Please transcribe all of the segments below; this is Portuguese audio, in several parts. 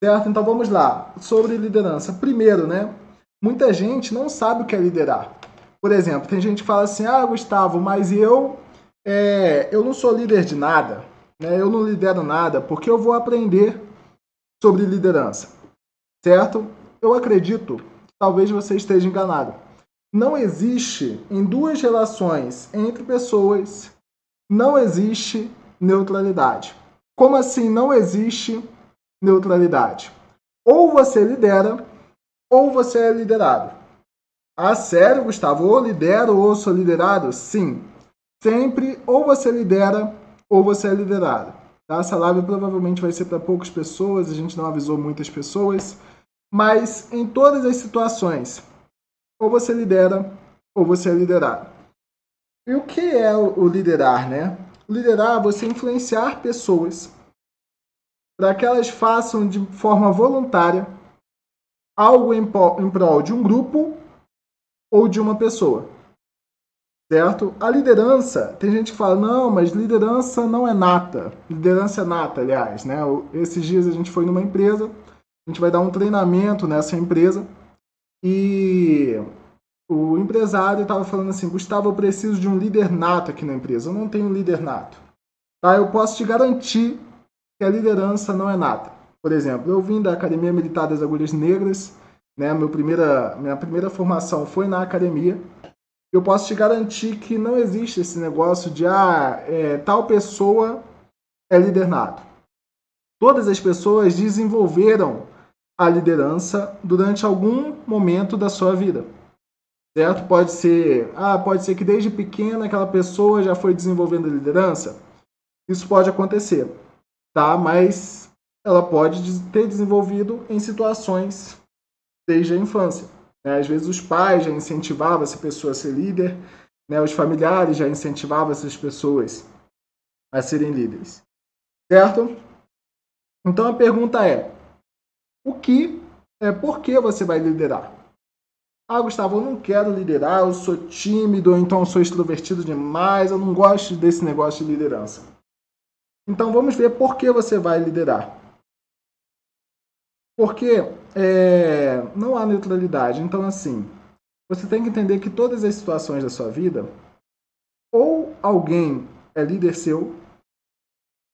certo? Então vamos lá, sobre liderança. Primeiro, né? Muita gente não sabe o que é liderar. Por exemplo, tem gente que fala assim, ah, Gustavo, mas eu não sou líder de nada, né? Eu não lidero nada, porque eu vou aprender sobre liderança, certo? Eu acredito, talvez você esteja enganado. Não existe em duas relações entre pessoas, não existe neutralidade. Como assim não existe neutralidade? Ou você lidera, ou você é liderado. Ah, sério, Gustavo? Ou lidero ou sou liderado? Sim. Sempre ou você lidera ou você é liderado. Tá? Essa live provavelmente vai ser para poucas pessoas, a gente não avisou muitas pessoas, mas em todas as situações, ou você lidera ou você é liderado. E o que é o liderar, né? Liderar é você influenciar pessoas para que elas façam de forma voluntária algo em prol de um grupo ou de uma pessoa, certo? A liderança, tem gente que fala, não, mas liderança não é nata. Liderança é nata, aliás, né? Esses dias a gente foi numa empresa, a gente vai dar um treinamento nessa empresa e o empresário estava falando assim, Gustavo, eu preciso de um líder nato aqui na empresa. Eu não tenho líder nato. Tá? Eu posso te garantir que a liderança não é nata. Por exemplo, eu vim da Academia Militar das Agulhas Negras, né? Minha primeira formação foi na academia. Eu posso te garantir que não existe esse negócio de tal pessoa é líder nato. Todas as pessoas desenvolveram a liderança durante algum momento da sua vida. Certo? Pode ser que desde pequena aquela pessoa já foi desenvolvendo a liderança. Isso pode acontecer, tá? Mas ela pode ter desenvolvido em situações desde a infância. Né? Às vezes os pais já incentivavam essa pessoa a ser líder, né? Os familiares já incentivavam essas pessoas a serem líderes, certo? Então a pergunta é, por que você vai liderar? Ah, Gustavo, eu não quero liderar, eu sou tímido, ou então eu sou extrovertido demais, eu não gosto desse negócio de liderança. Então vamos ver por que você vai liderar. Porque não há neutralidade. Então, assim, você tem que entender que todas as situações da sua vida, ou alguém é líder seu,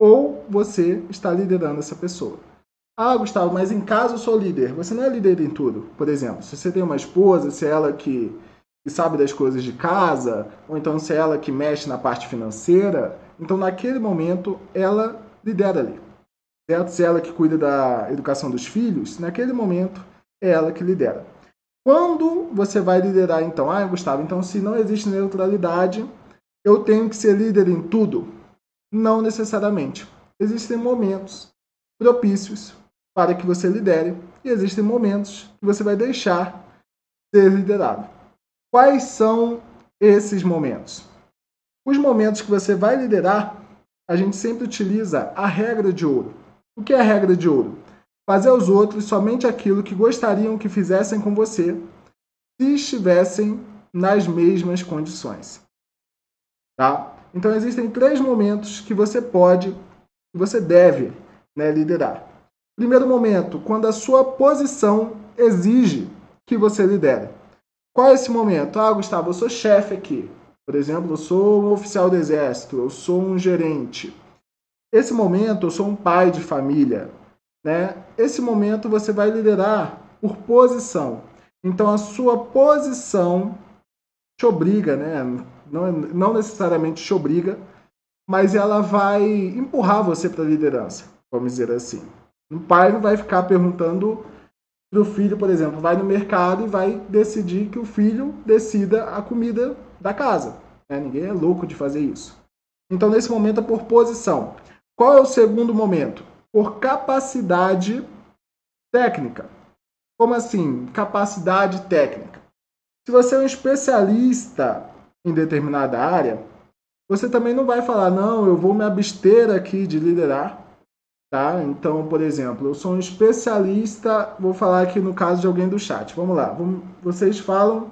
ou você está liderando essa pessoa. Ah, Gustavo, mas em casa eu sou líder. Você não é líder em tudo. Por exemplo, se você tem uma esposa, se é ela que sabe das coisas de casa, ou então se é ela que mexe na parte financeira, então naquele momento ela lidera ali. Certo? Se é ela que cuida da educação dos filhos, naquele momento é ela que lidera. Quando você vai liderar, então, Gustavo, então se não existe neutralidade, eu tenho que ser líder em tudo? Não necessariamente. Existem momentos propícios para que você lidere e existem momentos que você vai deixar ser liderado. Quais são esses momentos? Os momentos que você vai liderar, a gente sempre utiliza a regra de ouro. O que é a regra de ouro? Fazer aos outros somente aquilo que gostariam que fizessem com você se estivessem nas mesmas condições. Tá? Então existem 3 momentos que você deve, né, liderar. Primeiro momento, quando a sua posição exige que você lidere. Qual é esse momento? Ah, Gustavo, eu sou chefe aqui. Por exemplo, eu sou um oficial do exército, eu sou um gerente. Esse momento, eu sou um pai de família. Né? Esse momento você vai liderar por posição. Então, a sua posição te obriga, né? Não necessariamente te obriga, mas ela vai empurrar você para a liderança, vamos dizer assim. O pai não vai ficar perguntando para o filho, por exemplo, vai no mercado e vai decidir que o filho decida a comida da casa. Né? Ninguém é louco de fazer isso. Então, nesse momento, é por posição. Qual é o segundo momento? Por capacidade técnica. Como assim? Capacidade técnica. Se você é um especialista em determinada área, você também não vai falar, não, eu vou me abster aqui de liderar. Tá? Então, por exemplo, eu sou um especialista, vou falar aqui no caso de alguém do chat. Vamos lá, vocês falem,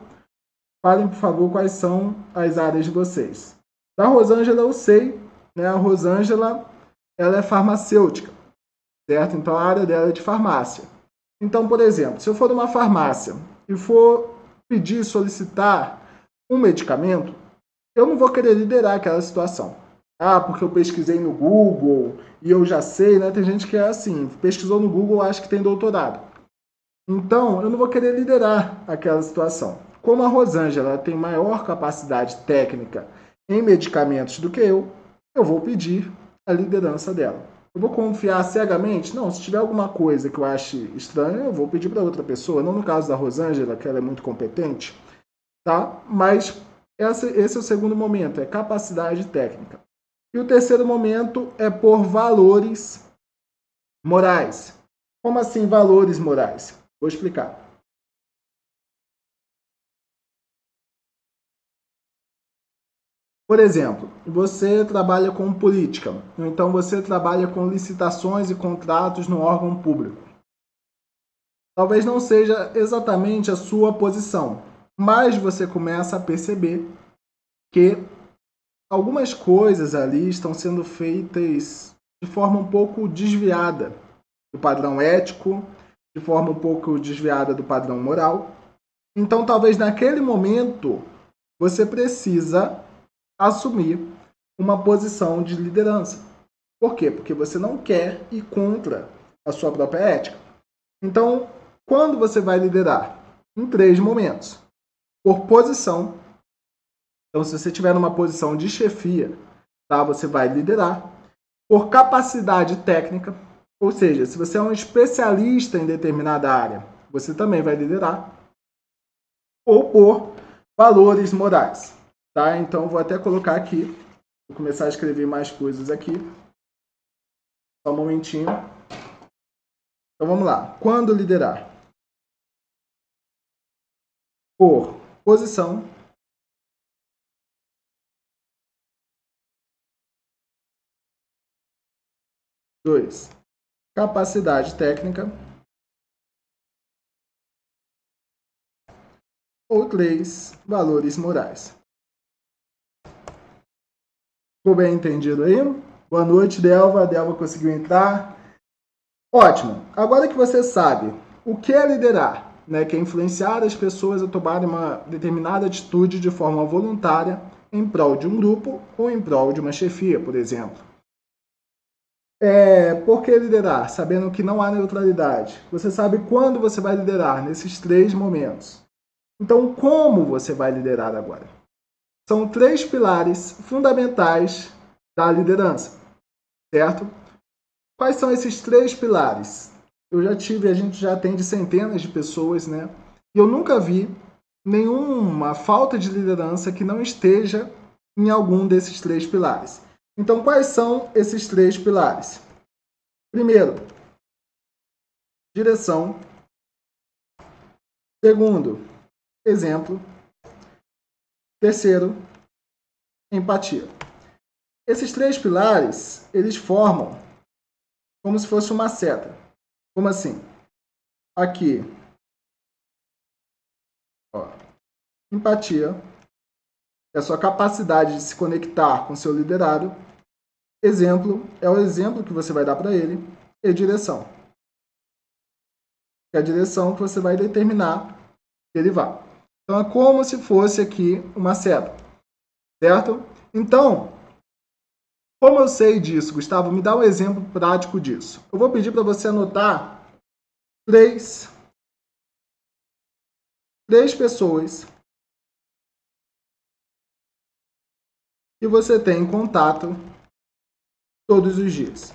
por favor, quais são as áreas de vocês. Da Rosângela eu sei, né? A Rosângela, ela é farmacêutica. certo? Então, a área dela é de farmácia. Então, por exemplo, se eu for numa farmácia e for pedir, solicitar um medicamento, eu não vou querer liderar aquela situação. Ah, porque eu pesquisei no Google e eu já sei, né? Tem gente que é assim, pesquisou no Google, acha que tem doutorado. Então, eu não vou querer liderar aquela situação. Como a Rosângela tem maior capacidade técnica em medicamentos do que eu vou pedir a liderança dela. Eu vou confiar cegamente? Não, se tiver alguma coisa que eu ache estranha, eu vou pedir para outra pessoa. Não no caso da Rosângela, que ela é muito competente, tá? Mas esse é o segundo momento, é capacidade técnica. E o terceiro momento é por valores morais. Como assim valores morais? Vou explicar. Por exemplo, você trabalha com política, ou então você trabalha com licitações e contratos no órgão público. Talvez não seja exatamente a sua posição, mas você começa a perceber que algumas coisas ali estão sendo feitas de forma um pouco desviada do padrão ético, de forma um pouco desviada do padrão moral. Então, talvez naquele momento você precisa assumir uma posição de liderança. Por quê? Porque você não quer ir contra a sua própria ética. Então, quando você vai liderar? Em 3 momentos. Por posição. Então, se você estiver numa posição de chefia, tá? Você vai liderar. Por capacidade técnica, ou seja, se você é um especialista em determinada área, você também vai liderar. Ou por valores morais, tá? Então, vou até colocar aqui, vou começar a escrever mais coisas aqui. Só um momentinho. Então, vamos lá. Quando liderar? Por posição. Dois, capacidade técnica. Ou 3, valores morais. Ficou bem entendido aí? Boa noite, Delva. A Delva conseguiu entrar. Ótimo. Agora que você sabe o que é liderar, né, que é influenciar as pessoas a tomarem uma determinada atitude de forma voluntária em prol de um grupo ou em prol de uma chefia, por exemplo. Por que liderar? Sabendo que não há neutralidade. Você sabe quando você vai liderar, nesses 3 momentos. Então, como você vai liderar agora? São 3 pilares fundamentais da liderança, certo? Quais são esses 3 pilares? A gente já atende centenas de pessoas, né? E eu nunca vi nenhuma falta de liderança que não esteja em algum desses 3 pilares. Então, quais são esses 3 pilares? Primeiro, direção. Segundo, exemplo. Terceiro, empatia. Esses 3 pilares, eles formam como se fosse uma seta. Como assim? Aqui, ó, empatia é a sua capacidade de se conectar com seu liderado. Exemplo é o exemplo que você vai dar para ele. E direção. É a direção que você vai determinar que ele vá. Então, é como se fosse aqui uma seta. Certo? Então, como eu sei disso, Gustavo, me dá um exemplo prático disso. Eu vou pedir para você anotar 3 pessoas que você tem contato todos os dias.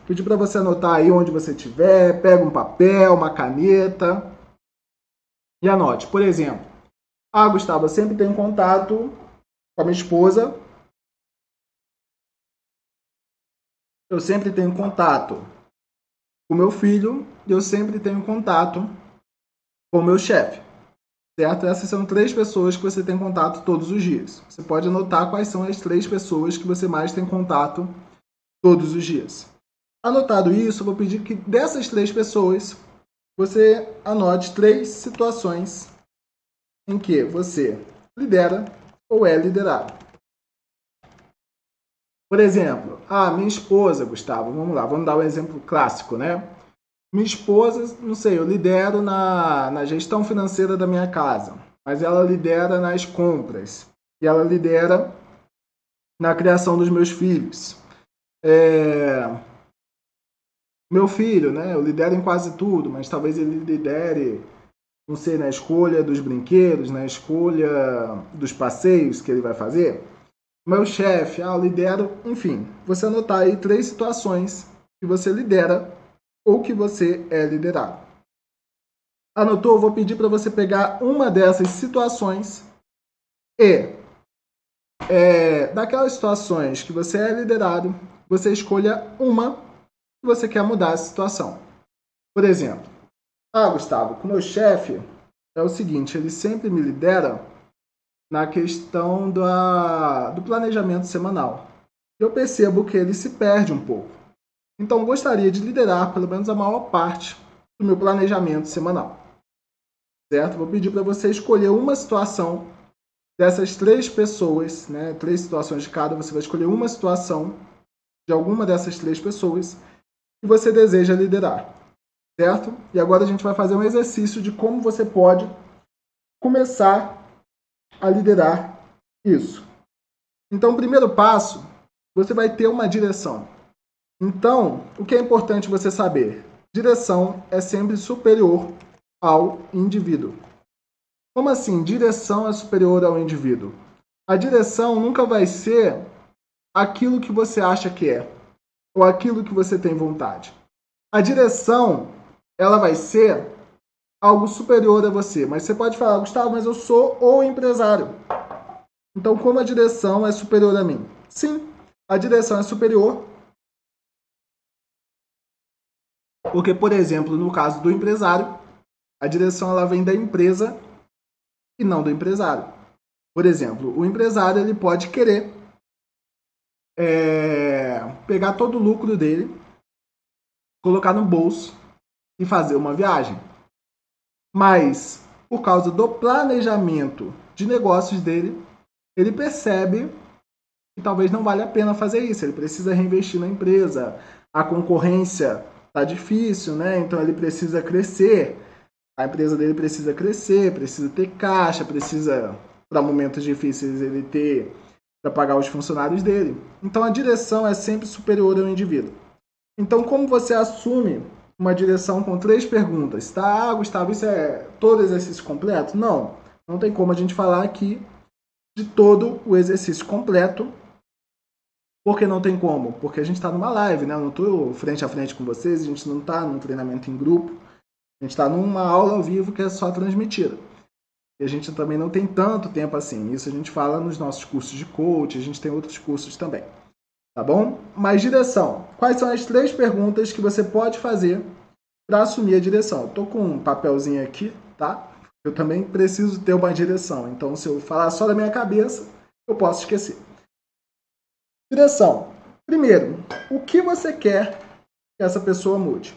Pedir para você anotar aí onde você estiver, pega um papel, uma caneta e anote. Por exemplo, Gustavo, eu sempre tenho contato com a minha esposa, eu sempre tenho contato com o meu filho e eu sempre tenho contato com o meu chefe. Certo? Essas são 3 pessoas que você tem contato todos os dias. Você pode anotar quais são as 3 pessoas que você mais tem contato todos os dias. Anotado isso, eu vou pedir que dessas 3 pessoas, você anote 3 situações em que você lidera ou é liderado. Por exemplo, minha esposa, Gustavo, vamos lá, vamos dar um exemplo clássico, né? Minha esposa, não sei, eu lidero na gestão financeira da minha casa, mas ela lidera nas compras e ela lidera na criação dos meus filhos. Meu filho, né? Eu lidero em quase tudo, mas talvez ele lidere, não sei, na escolha dos brinquedos, na escolha dos passeios que ele vai fazer. Meu chefe, eu lidero, enfim, você anotar aí 3 situações que você lidera ou que você é liderado. Anotou? Eu vou pedir para você pegar uma dessas situações e daquelas situações que você é liderado, você escolha uma que você quer mudar a situação. Por exemplo, Gustavo, com o meu chefe é o seguinte, ele sempre me lidera na questão do planejamento semanal. Eu percebo que ele se perde um pouco. Então, gostaria de liderar pelo menos a maior parte do meu planejamento semanal. Certo? Vou pedir para você escolher uma situação dessas 3 pessoas, né? 3 situações de cada, você vai escolher uma situação de alguma dessas 3 pessoas que você deseja liderar. Certo? E agora a gente vai fazer um exercício de como você pode começar a liderar isso. Então, o primeiro passo, você vai ter uma direção. Então, o que é importante você saber? Direção é sempre superior ao indivíduo. Como assim? Direção é superior ao indivíduo. A direção nunca vai ser aquilo que você acha que é, ou aquilo que você tem vontade. A direção, ela vai ser algo superior a você. Mas você pode falar, Gustavo, mas eu sou o empresário. Então, como a direção é superior a mim? Sim, a direção é superior. Porque, por exemplo, no caso do empresário, a direção ela vem da empresa e não do empresário. Por exemplo, o empresário ele pode querer pegar todo o lucro dele, colocar no bolso e fazer uma viagem. Mas, por causa do planejamento de negócios dele, ele percebe que talvez não vale a pena fazer isso. Ele precisa reinvestir na empresa. A concorrência está difícil, né? Então ele precisa crescer. A empresa dele precisa crescer, precisa ter caixa, precisa, para momentos difíceis, ele ter para pagar os funcionários dele. Então a direção é sempre superior ao indivíduo. Então, como você assume uma direção com 3 perguntas? Tá, Gustavo, isso é todo exercício completo? Não, não tem como a gente falar aqui de todo o exercício completo. Por que não tem como? Porque a gente está numa live, né? Eu não estou frente a frente com vocês, a gente não está num treinamento em grupo, a gente está numa aula ao vivo que é só transmitida. E a gente também não tem tanto tempo assim. Isso a gente fala nos nossos cursos de coach, a gente tem outros cursos também. Tá bom? Mas direção. Quais são as 3 perguntas que você pode fazer para assumir a direção? Eu tô com um papelzinho aqui, tá? Eu também preciso ter uma direção. Então, se eu falar só da minha cabeça, eu posso esquecer. Direção. Primeiro, o que você quer que essa pessoa mude?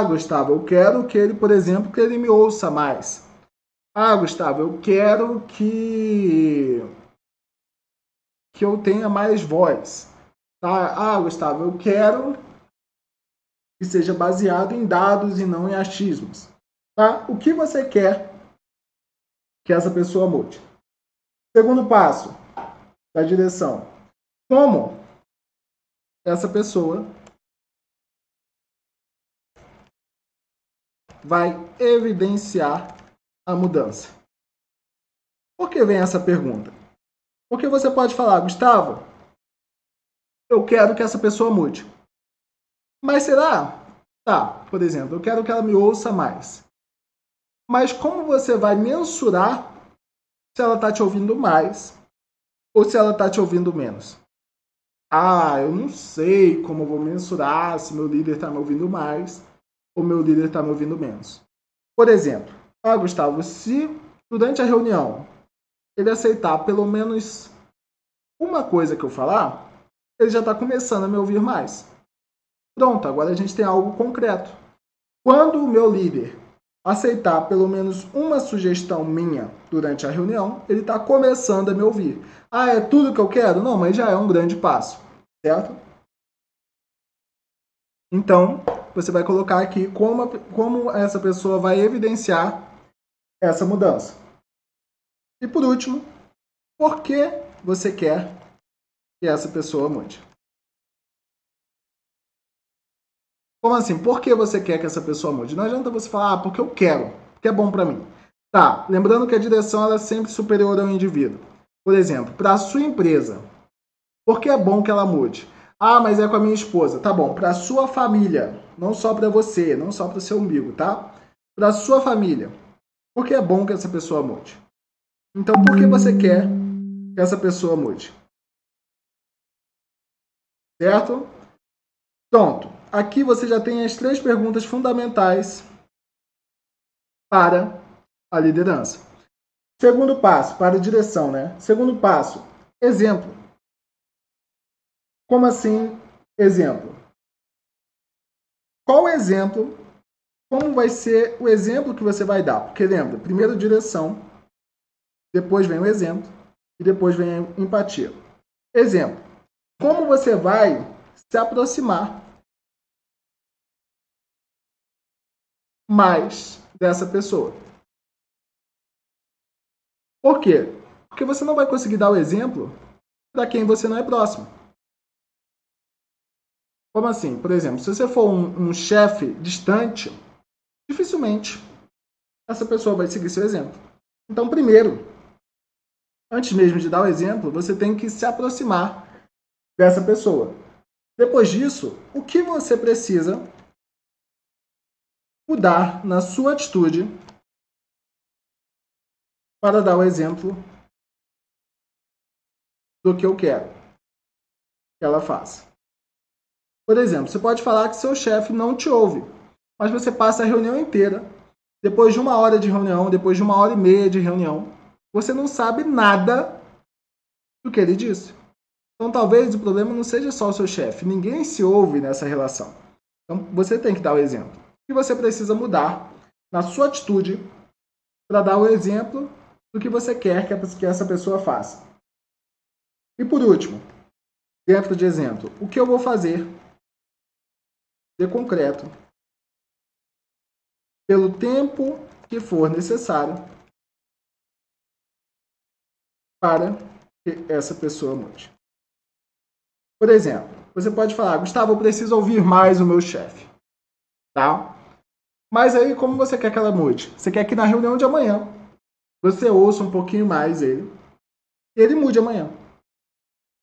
Gustavo, eu quero que ele, por exemplo, que ele me ouça mais. Gustavo, eu quero que eu tenha mais voz. Tá? Gustavo, eu quero que seja baseado em dados e não em achismos. Tá? O que você quer que essa pessoa mude? Segundo passo da direção. Como essa pessoa vai evidenciar a mudança? Por que vem essa pergunta? Porque você pode falar, Gustavo, eu quero que essa pessoa mude. Mas será? Tá, por exemplo, eu quero que ela me ouça mais. Mas como você vai mensurar se ela está te ouvindo mais ou se ela está te ouvindo menos? Eu não sei como eu vou mensurar se meu líder está me ouvindo mais ou meu líder está me ouvindo menos. Por exemplo, Gustavo, se durante a reunião ele aceitar pelo menos uma coisa que eu falar, ele já está começando a me ouvir mais. Pronto, agora a gente tem algo concreto. Quando o meu líder aceitar pelo menos uma sugestão minha durante a reunião, ele está começando a me ouvir. Ah, é tudo que eu quero? Não, mas já é um grande passo, certo? Então, você vai colocar aqui como essa pessoa vai evidenciar essa mudança. E por último, por que você quer que essa pessoa mude? Como assim? Por que você quer que essa pessoa mude? Não adianta você falar, porque eu quero, porque é bom para mim. Tá, lembrando que a direção ela é sempre superior ao indivíduo. Por exemplo, para a sua empresa, por que é bom que ela mude? Ah, mas é com a minha esposa. Tá bom, para a sua família, não só para você, não só para o seu umbigo, tá? Para a sua família, por que é bom que essa pessoa mude? Então, por que você quer que essa pessoa mude? Certo? Pronto. Aqui você já tem as 3 perguntas fundamentais para a liderança. Segundo passo, para a direção, né? Segundo passo, exemplo. Como assim, exemplo? Qual exemplo? Como vai ser o exemplo que você vai dar? Porque lembra, primeiro direção, depois vem o exemplo e depois vem a empatia. Exemplo. Como você vai se aproximar mais dessa pessoa? Por quê? Porque você não vai conseguir dar o exemplo para quem você não é próximo. Como assim? Por exemplo, se você for um chefe distante, dificilmente essa pessoa vai seguir seu exemplo. Então, primeiro, antes mesmo de dar o exemplo, você tem que se aproximar dessa pessoa. Depois disso, o que você precisa mudar na sua atitude para dar o exemplo do que eu quero que ela faça? Por exemplo, você pode falar que seu chefe não te ouve, mas você passa a reunião inteira. Depois de 1 hora de reunião, depois de 1 hora e meia de reunião, você não sabe nada do que ele disse. Então, talvez o problema não seja só o seu chefe. Ninguém se ouve nessa relação. Então, você tem que dar o exemplo. O que você precisa mudar na sua atitude para dar o exemplo do que você quer que essa pessoa faça. E por último, dentro de exemplo, o que eu vou fazer de concreto pelo tempo que for necessário para que essa pessoa mude. Por exemplo, você pode falar, Gustavo, eu preciso ouvir mais o meu chefe, tá? Mas aí, como você quer que ela mude? Você quer que na reunião de amanhã você ouça um pouquinho mais ele e ele mude amanhã.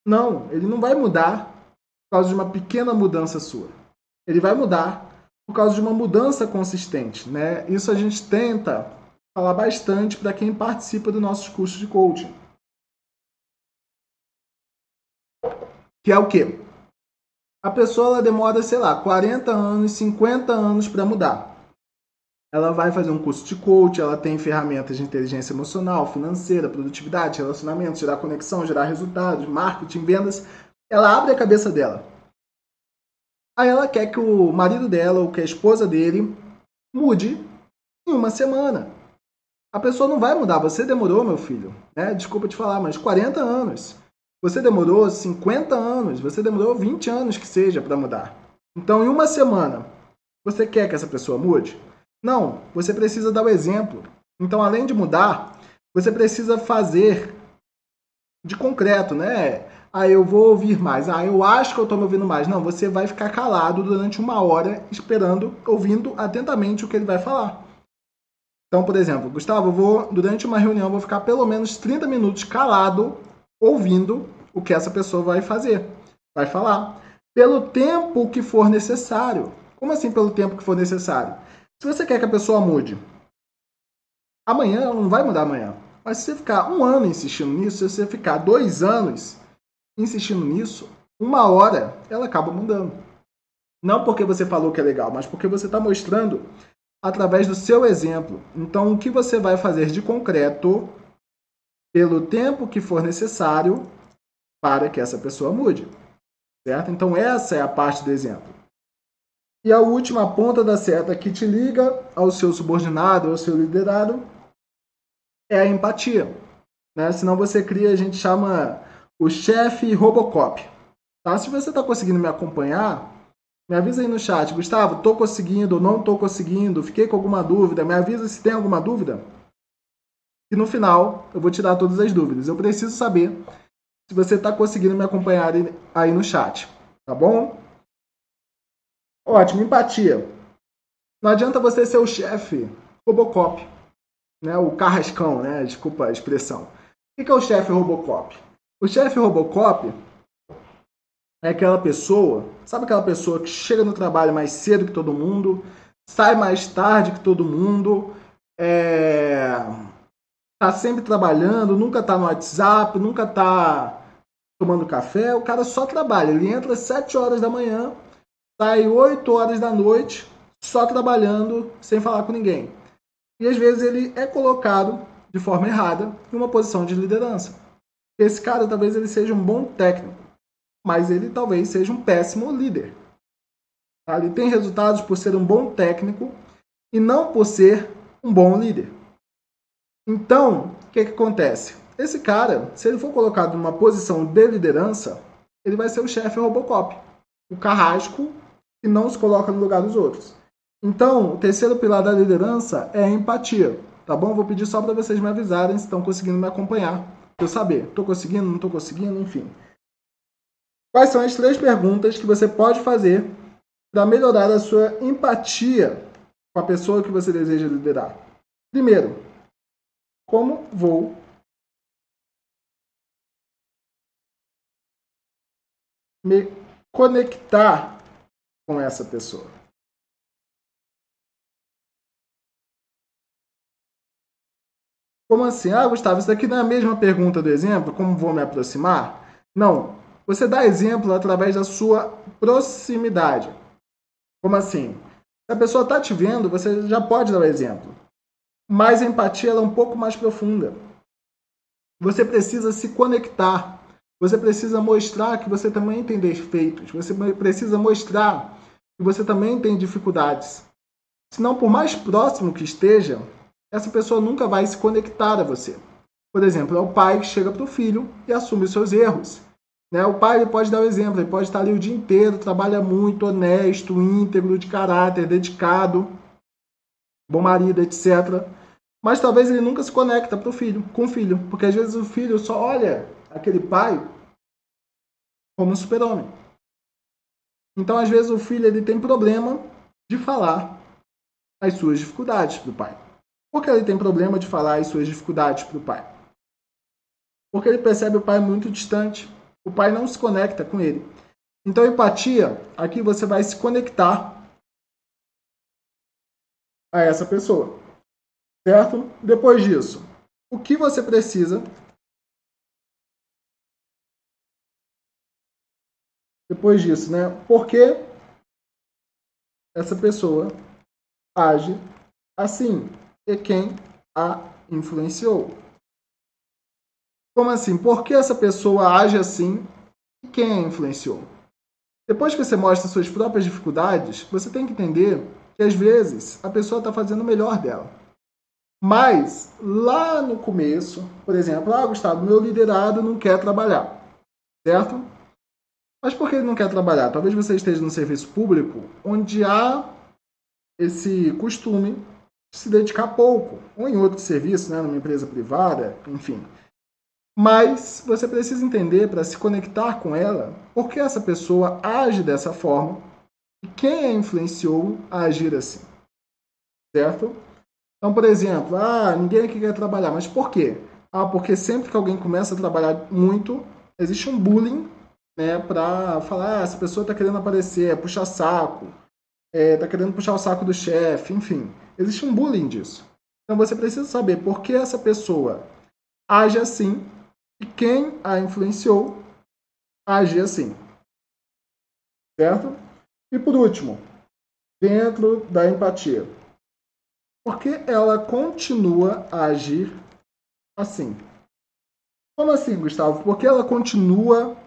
Não, ele não vai mudar por causa de uma pequena mudança sua. Ele vai mudar por causa de uma mudança consistente, né? Isso a gente tenta falar bastante para quem participa dos nossos cursos de coaching. Que é o quê? A pessoa ela demora, sei lá, 40 anos, 50 anos para mudar. Ela vai fazer um curso de coach, ela tem ferramentas de inteligência emocional, financeira, produtividade, relacionamento, gerar conexão, gerar resultados, marketing, vendas. Ela abre a cabeça dela. Aí ela quer que o marido dela ou que a esposa dele mude em 1 semana. A pessoa não vai mudar. Você demorou, meu filho, né? Desculpa te falar, mas 40 anos. Você demorou 50 anos. Você demorou 20 anos que seja para mudar. Então, em 1 semana, você quer que essa pessoa mude? Não, você precisa dar o exemplo. Então, além de mudar, você precisa fazer de concreto, né? Ah, eu vou ouvir mais. Ah, eu acho que eu estou me ouvindo mais. Não, você vai ficar calado durante 1 hora, esperando, ouvindo atentamente o que ele vai falar. Então, por exemplo, Gustavo, durante uma reunião, vou ficar pelo menos 30 minutos calado, ouvindo o que essa pessoa vai fazer, vai falar. Pelo tempo que for necessário. Como assim pelo tempo que for necessário? Se você quer que a pessoa mude, amanhã ela não vai mudar amanhã. Mas se você ficar 1 ano insistindo nisso, se você ficar 2 anos insistindo nisso, 1 hora ela acaba mudando. Não porque você falou que é legal, mas porque você está mostrando através do seu exemplo. Então, o que você vai fazer de concreto pelo tempo que for necessário para que essa pessoa mude, certo? Então, essa é a parte do exemplo. E a última ponta da seta que te liga ao seu subordinado, ao seu liderado, é a empatia. Né? Senão você cria, a gente chama o chefe Robocop. Tá? Se você está conseguindo me acompanhar, me avisa aí no chat. Gustavo, estou conseguindo, não estou conseguindo, fiquei com alguma dúvida, me avisa se tem alguma dúvida. E no final eu vou tirar todas as dúvidas. Eu preciso saber se você está conseguindo me acompanhar aí no chat. Tá bom? Ótimo, empatia. Não adianta você ser o chefe Robocop, né? O carrascão, né? Desculpa a expressão. O que é o chefe Robocop? O chefe Robocop é aquela pessoa, sabe aquela pessoa que chega no trabalho mais cedo que todo mundo, sai mais tarde que todo mundo, tá sempre trabalhando, nunca tá no WhatsApp, nunca tá tomando café, o cara só trabalha. Ele entra às 7 horas da manhã, sai 8 horas da noite, só trabalhando, sem falar com ninguém. E às vezes ele é colocado de forma errada em uma posição de liderança. Esse cara talvez ele seja um bom técnico, mas ele talvez seja um péssimo líder. Tá? Ele tem resultados por ser um bom técnico e não por ser um bom líder. Então, o que acontece? Esse cara, se ele for colocado numa posição de liderança, ele vai ser o chefe Robocop, o carrasco que não se coloca no lugar dos outros. Então, o terceiro pilar da liderança é a empatia, tá bom? Vou pedir só para vocês me avisarem se estão conseguindo me acompanhar, para eu saber, estou conseguindo, não estou conseguindo, enfim. Quais são as 3 perguntas que você pode fazer para melhorar a sua empatia com a pessoa que você deseja liderar? Primeiro, como vou me conectar com essa pessoa? Como assim? Ah, Gustavo, isso daqui não é a mesma pergunta do exemplo? Como vou me aproximar? Não. Você dá exemplo através da sua proximidade. Como assim? Se a pessoa está te vendo, você já pode dar o exemplo. Mas a empatia ela é um pouco mais profunda. Você precisa se conectar. Você precisa mostrar que você também tem defeitos. Você precisa mostrar que você também tem dificuldades. Senão, por mais próximo que esteja, essa pessoa nunca vai se conectar a você. Por exemplo, é o pai que chega para o filho e assume os seus erros. Né? O pai ele pode dar o exemplo, ele pode estar ali o dia inteiro, trabalha muito, honesto, íntegro, de caráter, dedicado, bom marido, etc. Mas talvez ele nunca se conecta com o filho, porque às vezes o filho só olha aquele pai como um super-homem. Então, às vezes o filho ele tem problema de falar as suas dificuldades para o pai. Por que ele tem problema de falar as suas dificuldades para o pai? Porque ele percebe o pai muito distante. O pai não se conecta com ele. Então, empatia, aqui você vai se conectar a essa pessoa. Certo? Depois disso, o que você precisa? Depois disso, né? Por que essa pessoa age assim? E quem a influenciou? Como assim? Por que essa pessoa age assim e quem a influenciou? Depois que você mostra suas próprias dificuldades, você tem que entender que às vezes a pessoa está fazendo o melhor dela. Mas lá no começo, por exemplo, Gustavo, meu liderado não quer trabalhar, certo? Mas por que ele não quer trabalhar? Talvez você esteja no serviço público, onde há esse costume de se dedicar pouco, ou em outro serviço, né, numa empresa privada, enfim. Mas você precisa entender, para se conectar com ela, por que essa pessoa age dessa forma e quem a influenciou a agir assim, certo? Então, por exemplo, ninguém aqui quer trabalhar, mas por quê? Porque sempre que alguém começa a trabalhar muito, existe um bullying, né, para falar, essa pessoa está querendo aparecer, puxar saco, está querendo puxar o saco do chefe, enfim. Existe um bullying disso. Então, você precisa saber por que essa pessoa age assim e quem a influenciou a agir assim, certo? E por último, dentro da empatia, por que ela continua a agir assim? Como assim, Gustavo? Por que ela continua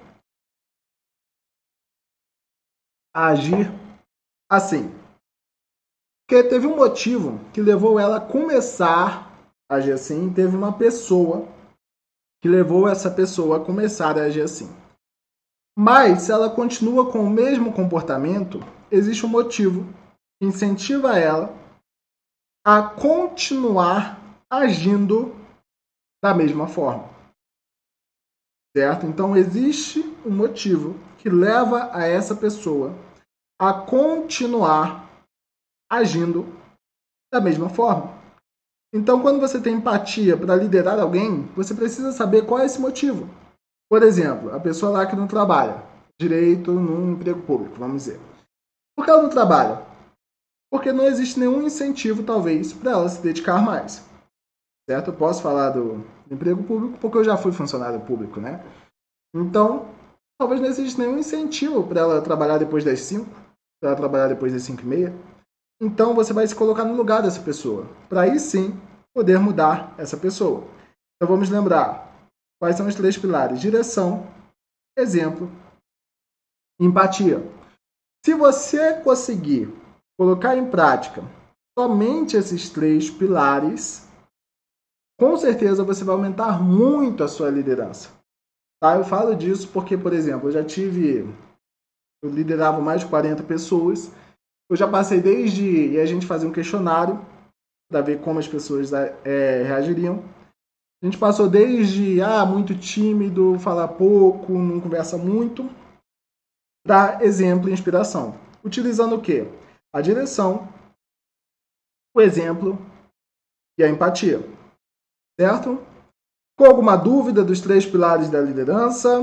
a agir assim. Porque teve um motivo que levou ela a começar a agir assim, teve uma pessoa que levou essa pessoa a começar a agir assim. Mas, se ela continua com o mesmo comportamento, existe um motivo que incentiva ela a continuar agindo da mesma forma. Certo? Então, existe um motivo que leva a essa pessoa a continuar agindo da mesma forma. Então, quando você tem empatia para liderar alguém, você precisa saber qual é esse motivo. Por exemplo, a pessoa lá que não trabalha direito num emprego público, vamos dizer. Por que ela não trabalha? Porque não existe nenhum incentivo, talvez, para ela se dedicar mais. Certo? Eu posso falar do emprego público porque eu já fui funcionário público, né? Então, talvez não exista nenhum incentivo para ela trabalhar depois das 5, para ela trabalhar depois das 5 e meia. Então, você vai se colocar no lugar dessa pessoa, para aí sim poder mudar essa pessoa. Então, vamos lembrar quais são os 3 pilares: direção, exemplo, empatia. Se você conseguir colocar em prática somente esses 3 pilares, com certeza você vai aumentar muito a sua liderança. Tá? Eu falo disso porque, por exemplo, eu liderava mais de 40 pessoas, eu já passei desde a gente fazer um questionário para ver como as pessoas reagiriam. A gente passou desde muito tímido, falar pouco, não conversa muito, para exemplo e inspiração. Utilizando o quê? A direção, o exemplo e a empatia. Certo? Com alguma dúvida dos 3 pilares da liderança?